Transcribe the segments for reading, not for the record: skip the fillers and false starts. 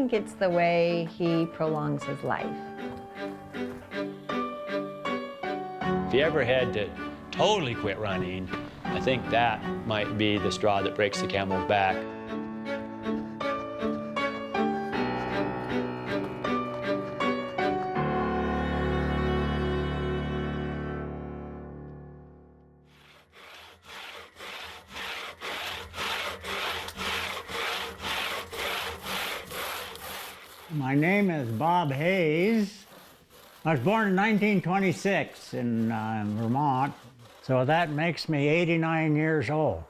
think it's the way he prolongs his life. If you ever had to totally quit running, I think that might be the straw that breaks the camel's back. My name is Bob Hayes. I was born in 1926 in Vermont, so that makes me 89 years old.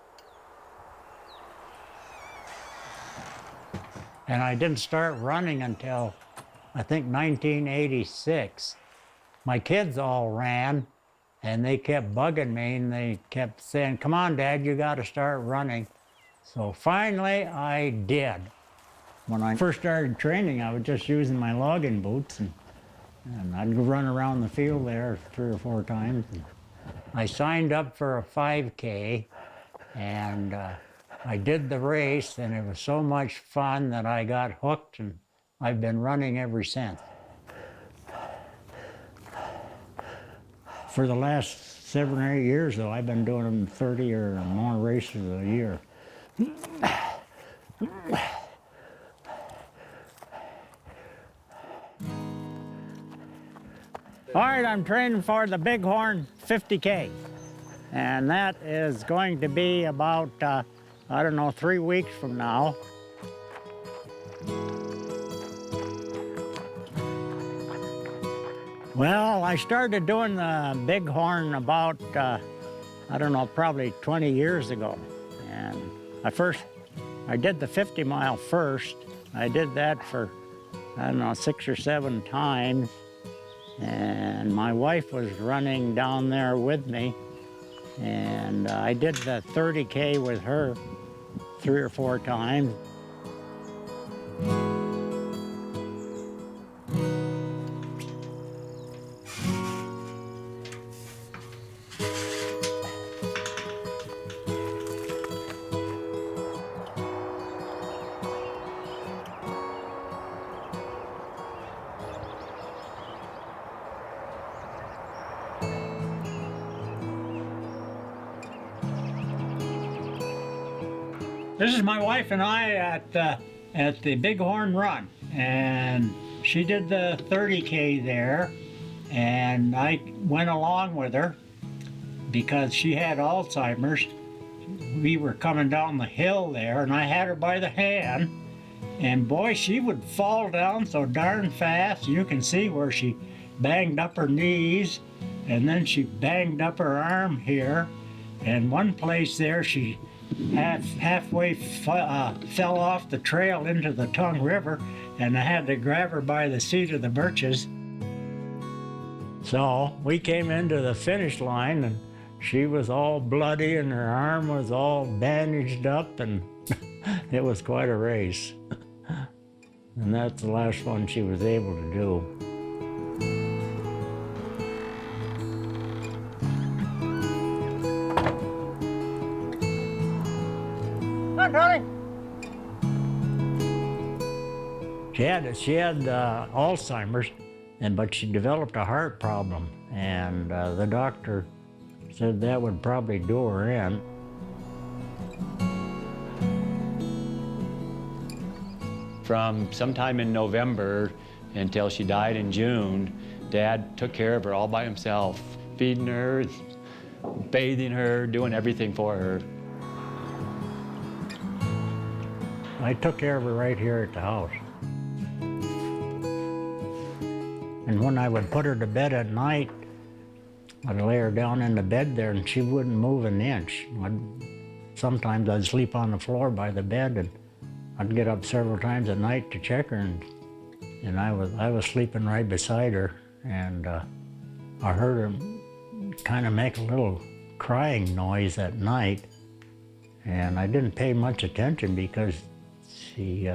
And I didn't start running until, I think, 1986. My kids all ran, and they kept bugging me, and they kept saying, "Come on, Dad, you got to start running." So finally, I did. When I first started training, I was just using my logging boots, and I'd run around the field there 3 or 4 times. I signed up for a 5K, and I did the race, and it was so much fun that I got hooked, and I've been running ever since. For the last 7 or 8 years, though, I've been doing 30 or more races a year. All right, I'm training for the Bighorn 50K, and that is going to be about, I don't know, 3 weeks from now. Well, I started doing the Bighorn about, I don't know, probably 20 years ago. And I did the 50 mile first. I did that for, I don't know, 6 or 7 times. And my wife was running down there with me, and I did the 30K with her 3 or 4 times. This is my wife and I at the Bighorn Run, and she did the 30K there, and I went along with her because she had Alzheimer's. We were coming down the hill there, and I had her by the hand, and boy, she would fall down so darn fast. You can see where she banged up her knees, and then she banged up her arm here, and one place there she halfway fell off the trail into the Tongue River, and I had to grab her by the seat of the birches. So we came into the finish line, and she was all bloody, and her arm was all bandaged up, and it was quite a race. And that's the last one she was able to do. She had Alzheimer's, but she developed a heart problem, and the doctor said that would probably do her in. From sometime in November until she died in June, Dad took care of her all by himself, feeding her, bathing her, doing everything for her. I took care of her right here at the house. And when I would put her to bed at night, I'd lay her down in the bed there, and she wouldn't move an inch. Sometimes I'd sleep on the floor by the bed, and I'd get up several times at night to check her, and I was sleeping right beside her, and I heard her kind of make a little crying noise at night, and I didn't pay much attention because she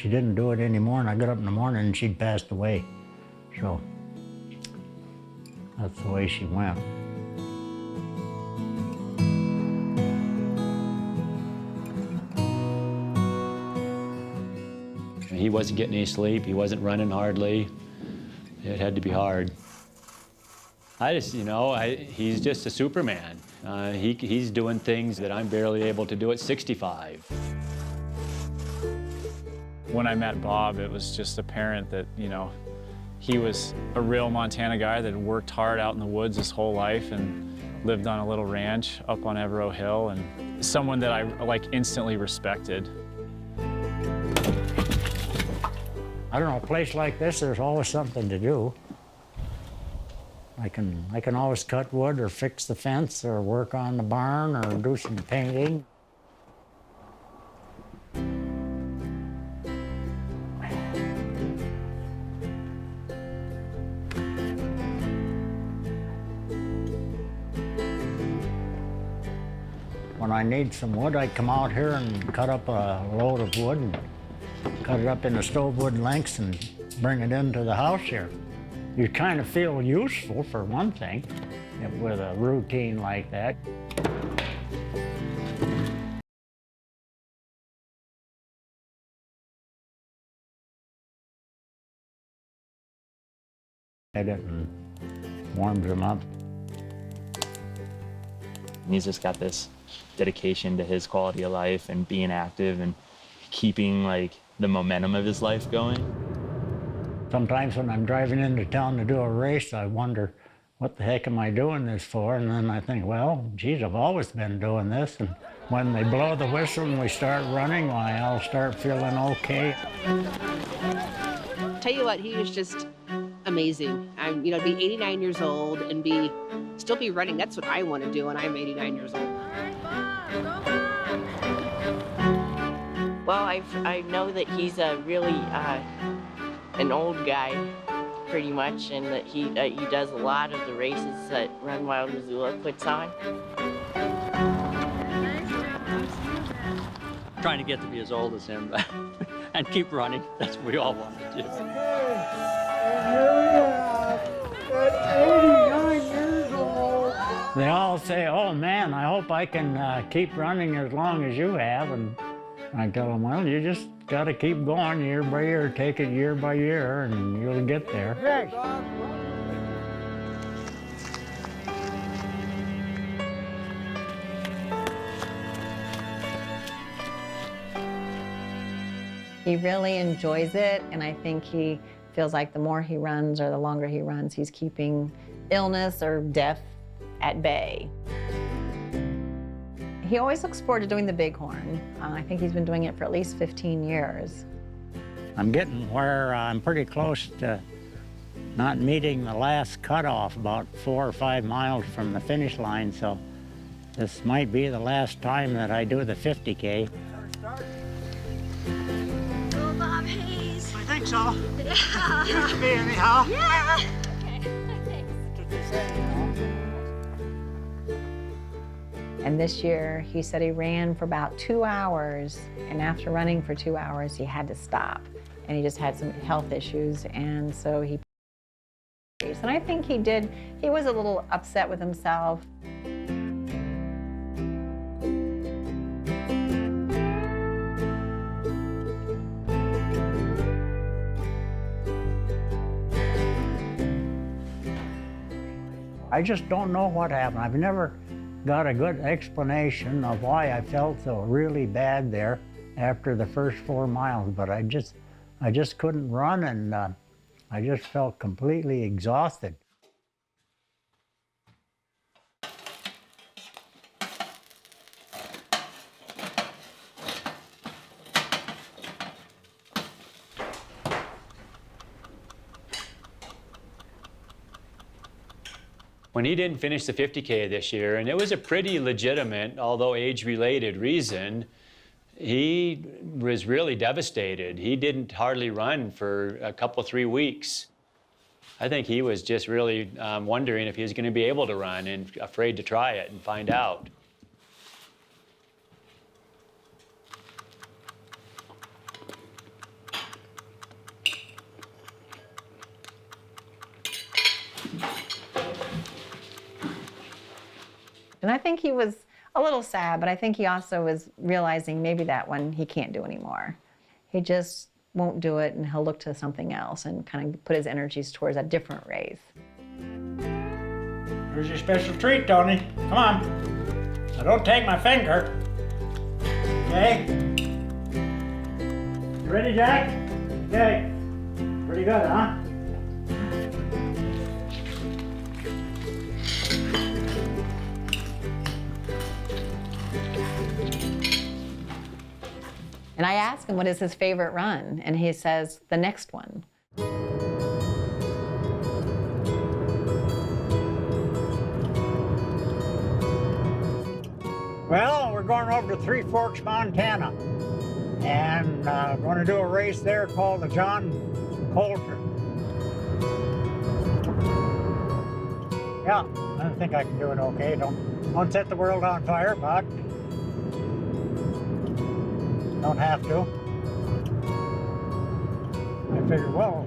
didn't do it anymore, and I got up in the morning and she'd passed away. So that's the way she went. He He wasn't getting any sleep. He wasn't running hardly. It had to be hard. I just, he's just a Superman. He's doing things that I'm barely able to do at 65. When I met Bob, it was just apparent that, he was a real Montana guy that had worked hard out in the woods his whole life and lived on a little ranch up on Evero Hill, and someone that I instantly respected. I don't know, a place like this, there's always something to do. I can always cut wood or fix the fence or work on the barn or do some painting. When I need some wood, I come out here and cut up a load of wood and cut it up into stove wood lengths and bring it into the house here. You kind of feel useful, for one thing, with a routine like that. Hit it and warms them up. He's just got this dedication to his quality of life and being active and keeping the momentum of his life going. Sometimes when I'm driving into town to do a race, I wonder, what the heck am I doing this for? And then I think, well, geez, I've always been doing this. And when they blow the whistle and we start running, why, I'll start feeling okay. Tell you what, he was just amazing. To be 89 years old and still be running, that's what I want to do when I'm 89 years old. Well, I know that he's a really an old guy, pretty much, and that he does a lot of the races that Run Wild Missoula puts on. Trying to get to be as old as him and keep running. That's what we all want to do. They all say, oh man, I hope I can keep running as long as you have. And I tell them, well, you just got to keep going year by year, take it year by year, and you'll get there. He really enjoys it, and I think he feels like the more he runs or the longer he runs, he's keeping illness or death at bay. He always looks forward to doing the Bighorn. I think he's been doing it for at least 15 years. I'm getting where I'm pretty close to not meeting the last cutoff, about 4 or 5 miles from the finish line, so this might be the last time that I do the 50K. Go Bob Hayes. I think so. Yeah. Used to be anyhow. Yeah. Okay, thanks. And this year, he said he ran for about 2 hours, and after running for 2 hours, he had to stop. And he just had some health issues, and so he... And I think he was a little upset with himself. I just don't know what happened. I've never got a good explanation of why I felt so really bad there after the first 4 miles, but I just couldn't run, and I just felt completely exhausted. When he didn't finish the 50K this year, and it was a pretty legitimate, although age-related reason, he was really devastated. He didn't hardly run for a couple, 3 weeks. I think he was just really wondering if he was going to be able to run and afraid to try it and find out. And I think he was a little sad, but I think he also was realizing maybe that one he can't do anymore. He just won't do it and he'll look to something else and kind of put his energies towards a different race. Here's your special treat, Tony. Come on. Now don't take my finger. Okay? You ready, Jack? Okay. Pretty good, huh? And I asked him what is his favorite run, and he says, the next one. Well, we're going over to Three Forks, Montana, and going to do a race there called the John Coulter. Yeah, I think I can do it okay. Don't set the world on fire, but don't have to. I figured, well,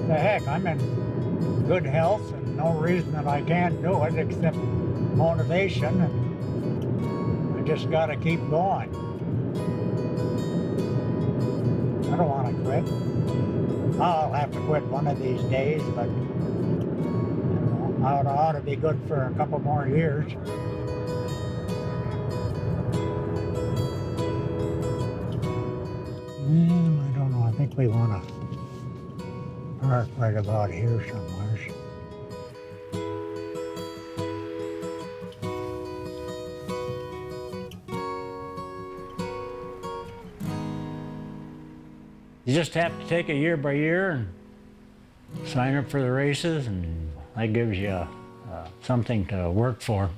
the heck, I'm in good health and no reason that I can't do it except motivation, and I just got to keep going. I don't want to quit. I'll have to quit one of these days, but you know, I ought to be good for a couple more years. I don't know. I think we want to park right about here somewhere. You just have to take it year by year and sign up for the races, and that gives you something to work for.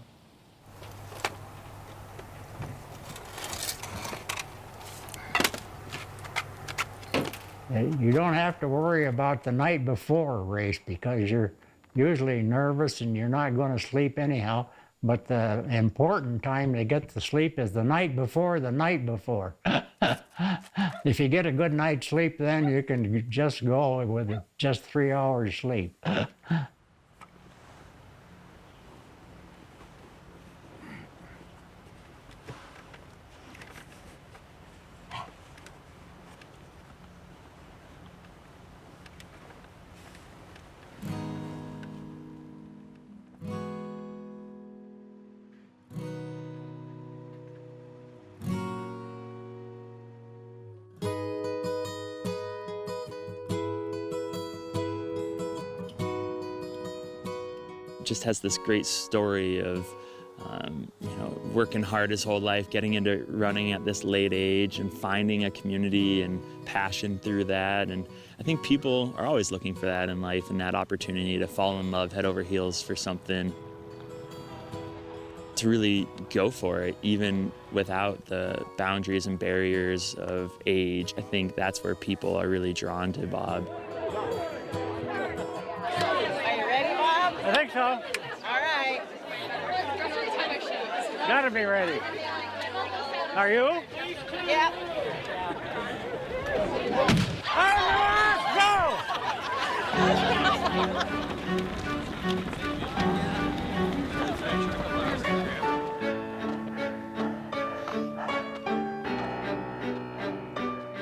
You don't have to worry about the night before a race because you're usually nervous and you're not going to sleep anyhow. But the important time to get to sleep is the night before the night before. If you get a good night's sleep, then you can just go with just 3 hours sleep. Just has this great story of working hard his whole life, getting into running at this late age and finding a community and passion through that. And I think people are always looking for that in life and that opportunity to fall in love head over heels for something, to really go for it even without the boundaries and barriers of age. I think that's where people are really drawn to Bob. I think so. All right. Gotta be ready. Are you? Yeah.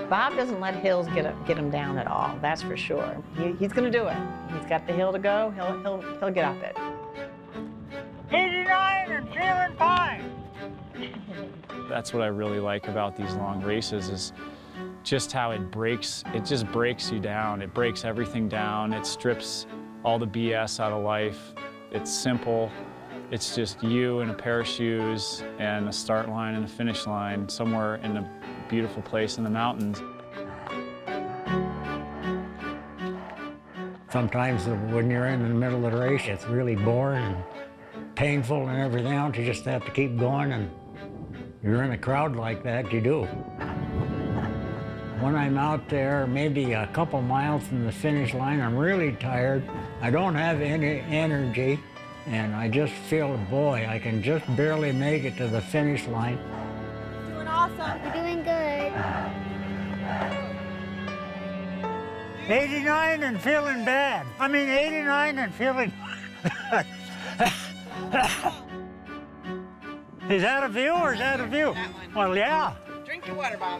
Bob doesn't let hills get him down at all, that's for sure. He's gonna do it. He's got the hill to go, he'll get up it. 89 and feeling fine. That's what I really like about these long races is just how it just breaks you down. It breaks everything down. It strips all the BS out of life. It's simple. It's just you and a pair of shoes and a start line and a finish line somewhere in a beautiful place in the mountains. Sometimes when you're in the middle of the race, it's really boring and painful and everything else. You just have to keep going, and you're in a crowd like that, you do. When I'm out there, maybe a couple miles from the finish line, I'm really tired. I don't have any energy, and I just feel, boy, I can just barely make it to the finish line. Doing awesome. You're doing good. 89 and feeling bad. 89 and feeling... Is that a view or is that a view? That one. Well, yeah. Drink your water, Bob.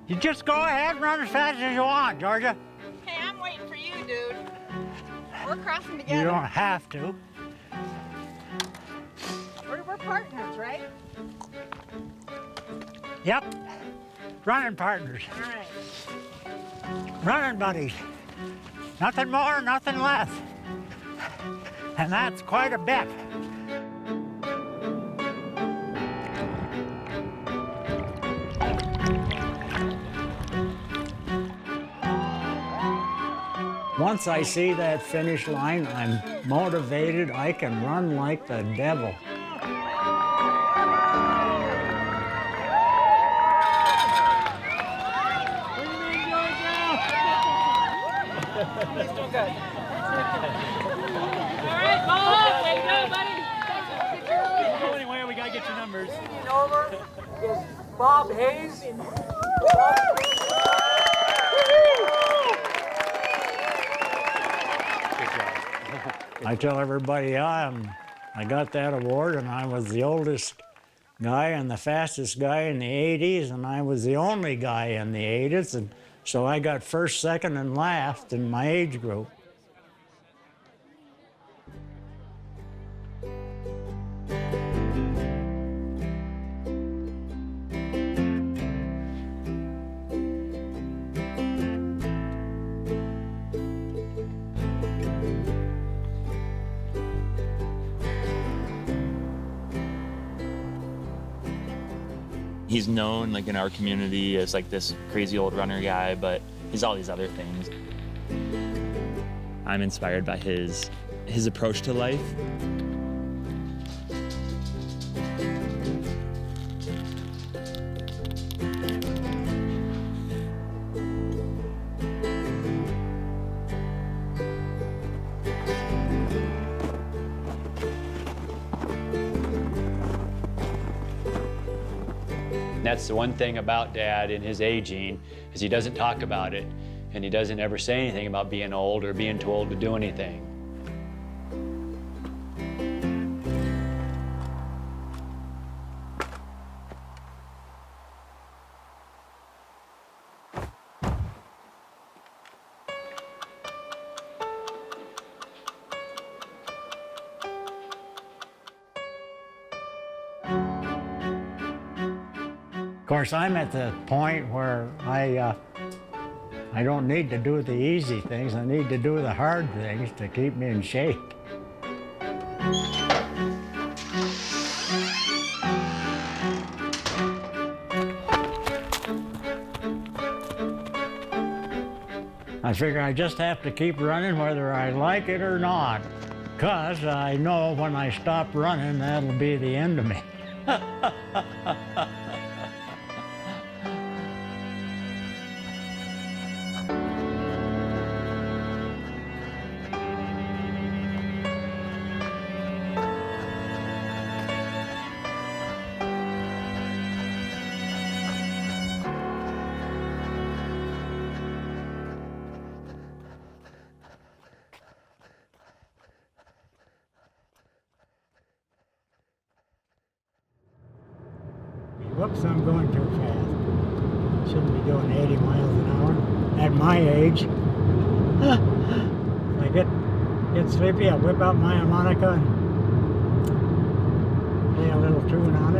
You just go ahead and run as fast as you want, Georgia. Hey, I'm waiting for you, dude. We're crossing together. You don't have to. We're partners, right? Yep. Running partners. All right. Running buddies. Nothing more, nothing less. And that's quite a bit. Once I see that finish line, I'm motivated. I can run like the devil. Anyway, we gotta get your numbers. Over is Bob Hayes. I tell everybody, yeah, I got that award, and I was the oldest guy and the fastest guy in the 80s, and I was the only guy in the 80s, and so I got first, second, and last in my age group. He's known like in our community as like this crazy old runner guy, but he's all these other things. I'm inspired by his approach to life. That's the one thing about Dad in his aging, is he doesn't talk about it, and he doesn't ever say anything about being old or being too old to do anything. Of course, I'm at the point where I don't need to do the easy things. I need to do the hard things to keep me in shape. I figure I just have to keep running whether I like it or not, 'cause I know when I stop running, that'll be the end of me. Whoops, I'm going too fast. Shouldn't be doing 80 miles an hour at my age. If I get sleepy, I'll whip out my harmonica and play a little tune on